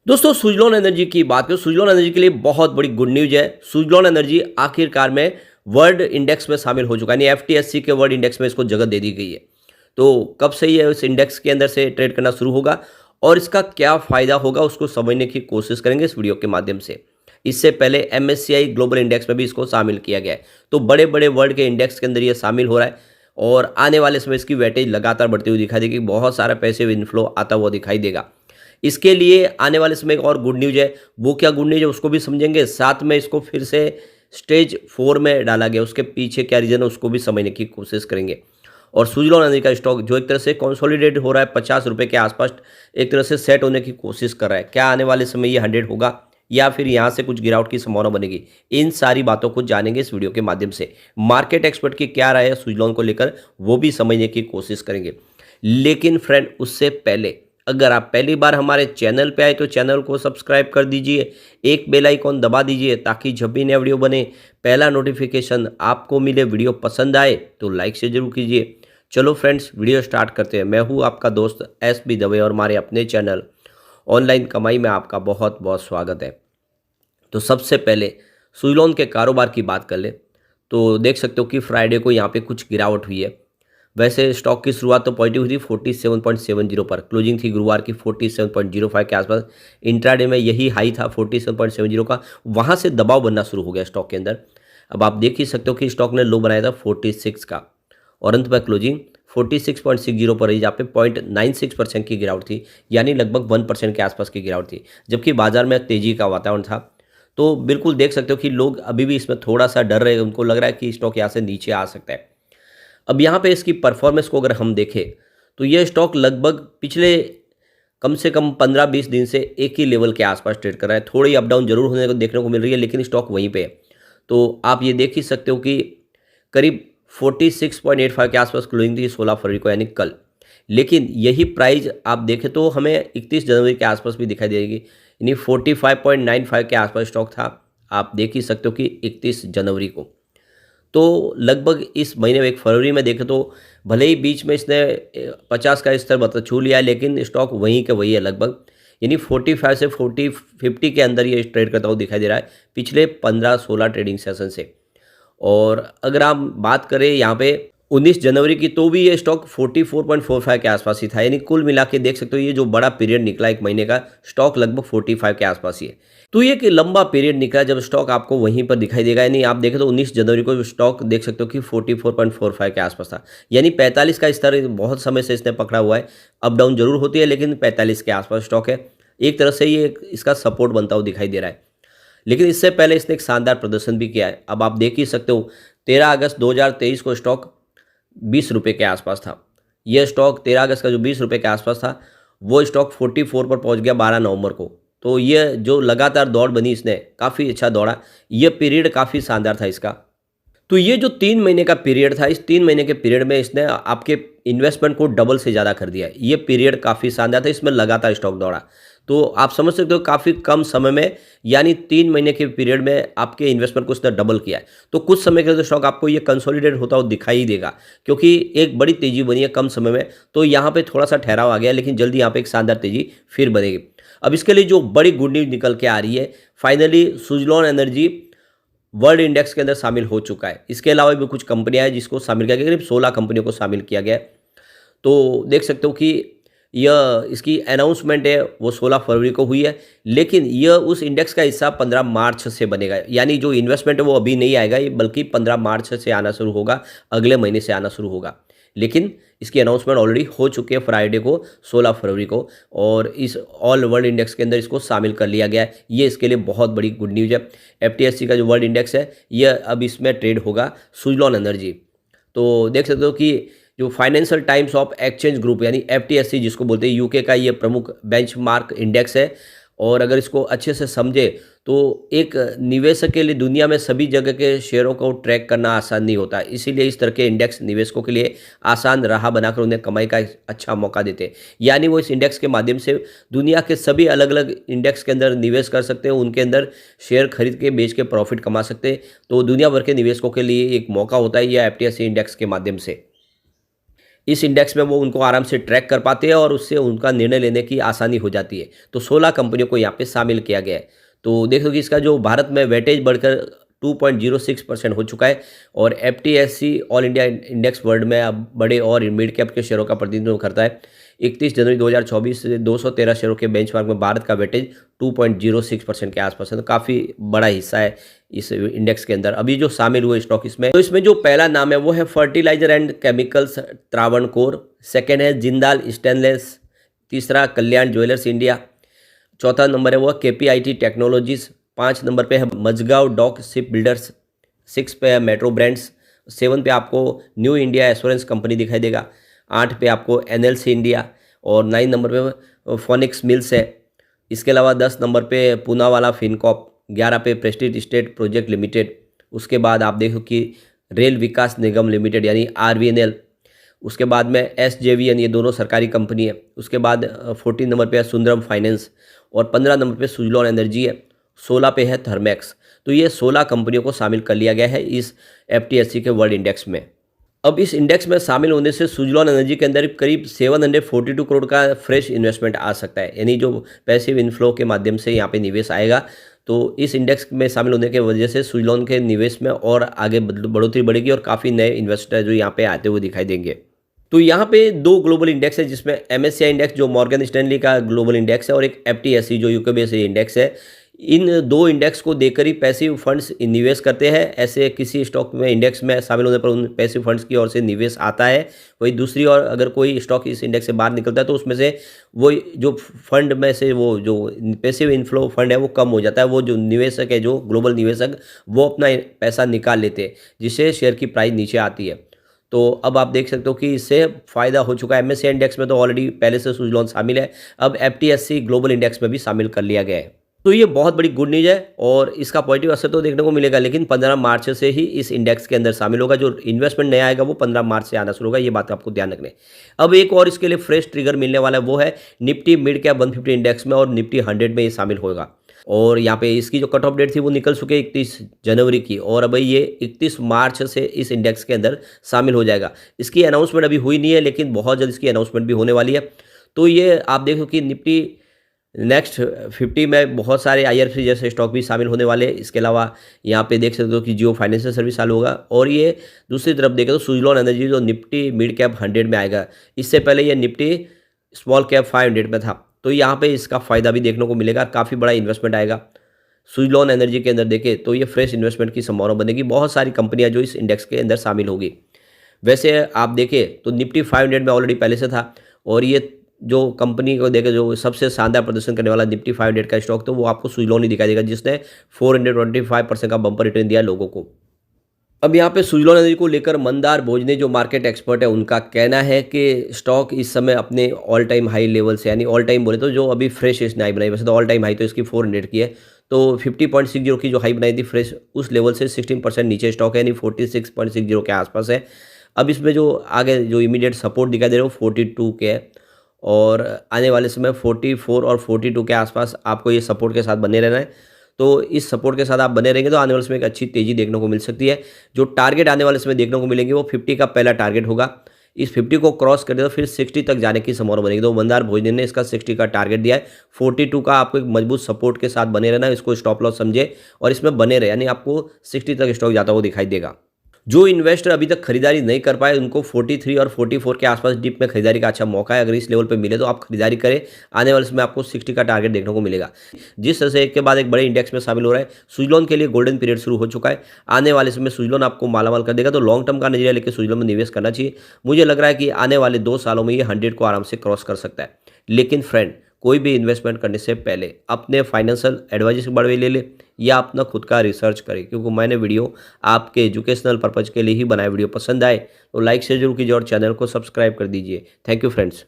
दोस्तों सुजलॉन एनर्जी की बात करें। सुजलॉन एनर्जी के लिए बहुत बड़ी गुड न्यूज है। सुजलॉन एनर्जी आखिरकार में वर्ल्ड इंडेक्स में शामिल हो चुका है, यानी एफटीएससी के वर्ल्ड इंडेक्स में इसको जगह दे दी गई है। तो कब से ये इस इंडेक्स के अंदर से ट्रेड करना शुरू होगा और इसका क्या फ़ायदा होगा उसको समझने की कोशिश करेंगे इस वीडियो के माध्यम से। इससे पहले एमएससीआई ग्लोबल इंडेक्स में भी इसको शामिल किया गया है, तो बड़े बड़े वर्ल्ड के इंडेक्स के अंदर ये शामिल हो रहा है और आने वाले समय इसकी वेटेज लगातार बढ़ती हुई दिखाई देगी। बहुत सारा पैसे इनफ्लो आता हुआ दिखाई देगा। इसके लिए आने वाले समय एक और गुड न्यूज़ है। वो क्या गुड न्यूज़ है उसको भी समझेंगे, साथ में इसको फिर से स्टेज 4 में डाला गया, उसके पीछे क्या रीज़न है उसको भी समझने की कोशिश करेंगे। और सुजलॉन एनर्जी का स्टॉक जो एक तरह से कंसोलिडेट हो रहा है 50 रुपये के आसपास, एक तरह से सेट होने की कोशिश कर रहा है। क्या आने वाले समय ये 100 होगा या फिर यहाँ से कुछ गिरावट की संभावना बनेगी, इन सारी बातों को जानेंगे इस वीडियो के माध्यम से। मार्केट एक्सपर्ट की क्या राय है सुजलॉन को लेकर वो भी समझने की कोशिश करेंगे। लेकिन फ्रेंड उससे पहले अगर आप पहली बार हमारे चैनल पे आए तो चैनल को सब्सक्राइब कर दीजिए, एक बेल आइकॉन दबा दीजिए ताकि जब भी नया वीडियो बने पहला नोटिफिकेशन आपको मिले। वीडियो पसंद आए तो लाइक से जरूर कीजिए। चलो फ्रेंड्स वीडियो स्टार्ट करते हैं। मैं हूँ आपका दोस्त एस बी दवे और हमारे अपने चैनल ऑनलाइन कमाई में आपका बहुत बहुत स्वागत है। तो सबसे पहले सुजलॉन के कारोबार की बात कर ले तो देख सकते हो कि फ्राइडे को यहाँ पे कुछ गिरावट हुई है। वैसे स्टॉक की शुरुआत तो पॉजिटिव हुई थी 47.70 पर, क्लोजिंग थी गुरुवार की 47.05 के आसपास। इंट्राडे में यही हाई था 47.70 का, वहाँ से दबाव बनना शुरू हो गया स्टॉक के अंदर। अब आप देख ही सकते हो कि स्टॉक ने लो बनाया था 46 का और अंत में क्लोजिंग 46.60 पर रही, जहाँ पे 0.96% की गिरावट थी, यानी लगभग 1% के आसपास की गिरावट थी, जबकि बाजार में तेजी का वातावरण था। तो बिल्कुल देख सकते हो कि लोग अभी भी इसमें थोड़ा सा डर रहे, उनको लग रहा है कि स्टॉक यहाँ से नीचे आ सकता है। अब यहाँ पे इसकी परफॉर्मेंस को अगर हम देखें तो ये स्टॉक लगभग पिछले कम से कम 15-20 दिन से एक ही लेवल के आसपास ट्रेड कर रहा है। थोड़ी अप डाउन जरूर होने को देखने को मिल रही है, लेकिन स्टॉक वहीं पे है। तो आप ये देख ही सकते हो कि करीब 46.85 के आसपास क्लोजिंग थी 16 फरवरी को, यानी कल। लेकिन यही प्राइस आप देखें तो हमें 31 जनवरी के आसपास भी दिखाई देगी, यानी 45.95 के आसपास स्टॉक था। आप देख ही सकते हो कि 31 जनवरी को, तो लगभग इस महीने में एक फरवरी में देखें तो भले ही बीच में इसने 50 का स्तर छू लिया, लेकिन स्टॉक वहीं के वही है लगभग, यानी 45 से 50 के अंदर ये ट्रेड करता हुआ दिखाई दे रहा है पिछले 15-16 ट्रेडिंग सेशन से। और अगर हम बात करें यहाँ पे 19 जनवरी की, तो भी ये स्टॉक 44.45 के आसपास ही था, यानी कुल मिला के देख सकते हो ये जो बड़ा पीरियड निकला एक महीने का, स्टॉक लगभग 45 के आसपास ही है। तो ये कि लंबा पीरियड निकला जब स्टॉक आपको वहीं पर दिखाई देगा, यानी आप देखें तो 19 जनवरी को स्टॉक देख सकते हो कि 44.45 के आसपास था, यानी 45 का स्तर बहुत समय से इसने पकड़ा हुआ है। अप डाउन जरूर होती है लेकिन 45 के आसपास स्टॉक है। एक तरह से ये इसका सपोर्ट बनता हुआ दिखाई दे रहा है। लेकिन इससे पहले इसने एक शानदार प्रदर्शन भी किया है। अब आप देख ही सकते हो 13 अगस्त 2023 को स्टॉक 20 रुपये के आसपास था। यह स्टॉक 13 अगस्त का जो 20 रुपये के आसपास था, वो स्टॉक 44 पर पहुंच गया 12 नवंबर को। तो ये जो लगातार दौड़ बनी इसने, काफ़ी अच्छा दौड़ा, ये पीरियड काफ़ी शानदार था इसका। तो ये जो 3 महीने का पीरियड था, इस 3 महीने के पीरियड में इसने आपके इन्वेस्टमेंट को डबल से ज़्यादा कर दिया है। ये पीरियड काफ़ी शानदार था, इसमें लगातार स्टॉक दौड़ा। तो आप समझ सकते हो काफ़ी कम समय में, यानी 3 महीने के पीरियड में आपके इन्वेस्टमेंट को इसने डबल किया है। तो कुछ समय के लिए तो स्टॉक आपको ये कंसोलिडेट होता हुआ दिखाई ही देगा, क्योंकि एक बड़ी तेजी बनी है कम समय में। तो यहाँ पे थोड़ा सा ठहराव आ गया, लेकिन जल्दी यहाँ पे एक शानदार तेजी फिर बनेगी। अब इसके लिए जो बड़ी गुड न्यूज़ निकल के आ रही है, finally Suzlon energy world index के अंदर शामिल हो चुका है। इसके अलावा भी कुछ कंपनियां हैं जिसको शामिल किया गया, करीब 16 कंपनियों को शामिल किया गया है। तो देख सकते हो कि यह इसकी अनाउंसमेंट है वो 16 फरवरी को हुई है, लेकिन यह उस इंडेक्स का हिस्सा 15 मार्च से बनेगा। यानी जो इन्वेस्टमेंट है वो अभी नहीं आएगा, ये बल्कि 15 मार्च से आना शुरू होगा, अगले महीने से आना शुरू होगा। लेकिन इसकी अनाउंसमेंट ऑलरेडी हो चुकी है फ्राइडे को 16 फरवरी को, और इस ऑल वर्ल्ड इंडेक्स के अंदर इसको शामिल कर लिया गया है। ये इसके लिए बहुत बड़ी गुड न्यूज़ है। एफटीएससी का जो वर्ल्ड इंडेक्स है ये अब इसमें ट्रेड होगा सुजलॉन एनर्जी। तो देख सकते हो कि जो financial times of exchange group, यानी एफटीएससी जिसको बोलते हैं, यूके का ये प्रमुख बेंचमार्क इंडेक्स है। और अगर इसको अच्छे से समझे तो एक निवेशक के लिए दुनिया में सभी जगह के शेयरों को ट्रैक करना आसान नहीं होता, इसीलिए इस तरह के इंडेक्स निवेशकों के लिए आसान राह बनाकर उन्हें कमाई का अच्छा मौका देते हैं। यानी वो इस इंडेक्स के माध्यम से दुनिया के सभी अलग अलग इंडेक्स के अंदर निवेश कर सकते हैं, उनके अंदर शेयर खरीद के बेच के प्रॉफिट कमा सकते हैं। तो दुनिया भर के निवेशकों के लिए एक मौका होता है यह एफटीएससी इंडेक्स के माध्यम से। इस इंडेक्स में वो उनको आराम से ट्रैक कर पाते हैं और उससे उनका निर्णय लेने की आसानी हो जाती है। तो 16 कंपनियों को यहाँ पे शामिल किया गया है। तो देखो कि इसका जो भारत में वेटेज बढ़कर 2.06% हो चुका है और एफटीएससी ऑल इंडिया इंडेक्स वर्ल्ड में अब बड़े और मिड कैप के शेयरों का प्रतिनिधित्व करता है। 31 जनवरी 2024 से 213 शेयरों के बेंचमार्क में भारत का वेटेज 2.06% के आसपास है। तो काफ़ी बड़ा हिस्सा है इस इंडेक्स के अंदर अभी जो शामिल हुए स्टॉक इसमें। तो इसमें जो पहला नाम है वो है fertilizer and chemicals Travancore, second है जिंदाल स्टेनलेस, तीसरा कल्याण ज्वेलर्स इंडिया, चौथा नंबर है वो केपीआईटी टेक्नोलॉजीज, 5 नंबर पे है मझगांव डॉक शिप बिल्डर्स, 6 पे है मेट्रो ब्रांड्स, 7 पे आपको न्यू इंडिया एश्योरेंस कंपनी दिखाई देगा, 8 पे आपको एनएलसी इंडिया और 9 नंबर पे फोनिक्स मिल्स है। इसके अलावा 10 नंबर पे पूनावाला फिनकॉप, 11 पे प्रेस्टीज स्टेट प्रोजेक्ट लिमिटेड, उसके बाद आप देखो कि रेल विकास निगम लिमिटेड यानी आरवीएनएल, उसके बाद में एसजेवीएन, ये दोनों सरकारी कंपनी है। उसके बाद 14 नंबर पे है सुंदरम फाइनेंस और 15 नंबर पे सुजलॉन एनर्जी है, 16 पे है थर्मैक्स। तो ये 16 कंपनियों को शामिल कर लिया गया है इस एफटीएससी के वर्ल्ड इंडेक्स में। अब इस इंडेक्स में शामिल होने से सुजलॉन एनर्जी के अंदर करीब 742 करोड़ का फ्रेश इन्वेस्टमेंट आ सकता है, यानी जो पैसिव इनफ्लो के माध्यम से यहाँ पे निवेश आएगा। तो इस इंडेक्स में शामिल होने की वजह से सुजलॉन के निवेश में और आगे बढ़ोतरी बढ़ेगी और काफ़ी नए इन्वेस्टर जो यहाँ पे आते हुए दिखाई देंगे। तो यहाँ पे 2 ग्लोबल इंडेक्स है जिसमें एमएससीआई इंडेक्स जो मॉर्गन स्टैनली का ग्लोबल इंडेक्स है और एक एफटीएससी जो यूके बेस्ड इंडेक्स है। इन 2 इंडेक्स को देखकर ही पैसिव फंड्स निवेश करते हैं। ऐसे किसी स्टॉक में इंडेक्स में शामिल होने पर उन पैसिव फंड्स की ओर से निवेश आता है। वही दूसरी ओर अगर कोई स्टॉक इस इंडेक्स से बाहर निकलता है तो उसमें से वो जो फंड में से वो जो पैसिव इनफ्लो फंड है वो कम हो जाता है। वो जो निवेशक है, जो ग्लोबल निवेशक, वो अपना पैसा निकाल लेते हैं जिससे शेयर की प्राइस नीचे आती है। तो अब आप देख सकते हो कि इससे फ़ायदा हो चुका है। एमएससीआई इंडेक्स में तो ऑलरेडी पहले से सुजलॉन शामिल है, अब एफटीएससी ग्लोबल इंडेक्स में भी शामिल कर लिया गया है। तो ये बहुत बड़ी गुड न्यूज़ है और इसका पॉजिटिव असर तो देखने को मिलेगा, लेकिन 15 मार्च से ही इस इंडेक्स के अंदर शामिल होगा। जो इन्वेस्टमेंट नया आएगा वो 15 मार्च से आना शुरू होगा, ये बात आपको ध्यान रखनी है। अब एक और इसके लिए फ्रेश ट्रिगर मिलने वाला है, वो है निफ्टी मिड कैप 150 इंडेक्स में और निफ्टी 100 में ये शामिल होगा। और यहाँ पे इसकी जो कट ऑफ डेट थी वो निकल चुके 31 जनवरी की और अब ये 31 मार्च से इस इंडेक्स के अंदर शामिल हो जाएगा। इसकी अनाउंसमेंट अभी हुई नहीं है, लेकिन बहुत जल्द इसकी अनाउंसमेंट भी होने वाली है। तो ये आप देखो कि निफ्टी नेक्स्ट 50 में बहुत सारे आईआरएफसी जैसे स्टॉक भी शामिल होने वाले हैं। इसके अलावा यहाँ पे देख सकते हो कि जियो फाइनेंशियल सर्विस चालू होगा और ये दूसरी तरफ देखें तो सुजलॉन एनर्जी जो निफ्टी मिड कैप 100 में आएगा। इससे पहले ये निफ्टी स्मॉल कैप 500 में था, तो यहाँ पे इसका फ़ायदा भी देखने को मिलेगा, काफ़ी बड़ा इन्वेस्टमेंट आएगा। सुजलॉन एनर्जी के अंदर देखें तो ये फ्रेश इन्वेस्टमेंट की संभावना बनेगी, बहुत सारी कंपनियाँ जो इस इंडेक्स के अंदर शामिल होगी। वैसे आप देखें तो निफ्टी 500 में ऑलरेडी पहले से था और ये जो कंपनी को देखें जो सबसे शानदार प्रदर्शन करने वाला निफ्टी 500 का स्टॉक तो वो आपको सुजलॉन ही दिखाई देगा, जिसने 425% का बम्पर रिटर्न दिया लोगों को। अब यहाँ पे सुजलॉन एनर्जी को लेकर मंदार भोजने जो मार्केट एक्सपर्ट है उनका कहना है कि स्टॉक इस समय अपने ऑल टाइम हाई लेवल से, यानी ऑल टाइम बोले तो जो अभी फ्रेश इसने हाई बनाई, वैसे तो ऑल टाइम हाई तो इसकी 400 की है, तो 50.60 की जो हाई बनाई थी फ्रेश, उस लेवल से 16% नीचे स्टॉक है, यानी 46.60 के आसपास है। अब इसमें जो आगे जो इमीडिएट सपोर्ट दिखाई दे रहा है वो 42 के है और आने वाले समय 44 और 42 के आसपास आपको ये सपोर्ट के साथ बने रहना है। तो इस सपोर्ट के साथ आप बने रहेंगे तो आने वाले समय एक अच्छी तेज़ी देखने को मिल सकती है। जो टारगेट आने वाले समय देखने को मिलेंगे वो 50 का पहला टारगेट होगा। इस 50 को क्रॉस कर दे तो फिर 60 तक जाने की संभावना बनेगी। तो मंदार भोजने ने इसका 60 का टारगेट दिया है। 42 का आपको एक मजबूत सपोर्ट के साथ बने रहना है, इसको स्टॉप लॉस समझे और इसमें बने रहे, यानी आपको 60 तक स्टॉक जाता हुआ दिखाई देगा। जो इन्वेस्टर अभी तक खरीदारी नहीं कर पाए उनको 43 और 44 के आसपास डिप में खरीदारी का अच्छा मौका है। अगर इस लेवल पे मिले तो आप खरीदारी करें, आने वाले समय आपको 60 का टारगेट देखने को मिलेगा। जिस तरह से एक के बाद एक बड़े इंडेक्स में शामिल हो रहा है, सुजलॉन के लिए गोल्डन पीरियड शुरू हो चुका है। आने वाले समय सुजलॉन आपको मालामाल कर देगा, तो लॉन्ग टर्म का नजरिया लेकर सुजलॉन में निवेश करना चाहिए। मुझे लग रहा है कि आने वाले 2 सालों में ये 100 को आराम से क्रॉस कर सकता है। लेकिन फ्रेंड, कोई भी इन्वेस्टमेंट करने से पहले अपने फाइनेंशियल एडवाइजर से बढ़वे ले ले या अपना खुद का रिसर्च करें, क्योंकि मैंने वीडियो आपके एजुकेशनल पर्पज़ के लिए ही बनाया। वीडियो पसंद आए तो लाइक शेयर जरूर कीजिए और चैनल को सब्सक्राइब कर दीजिए। Thank you friends.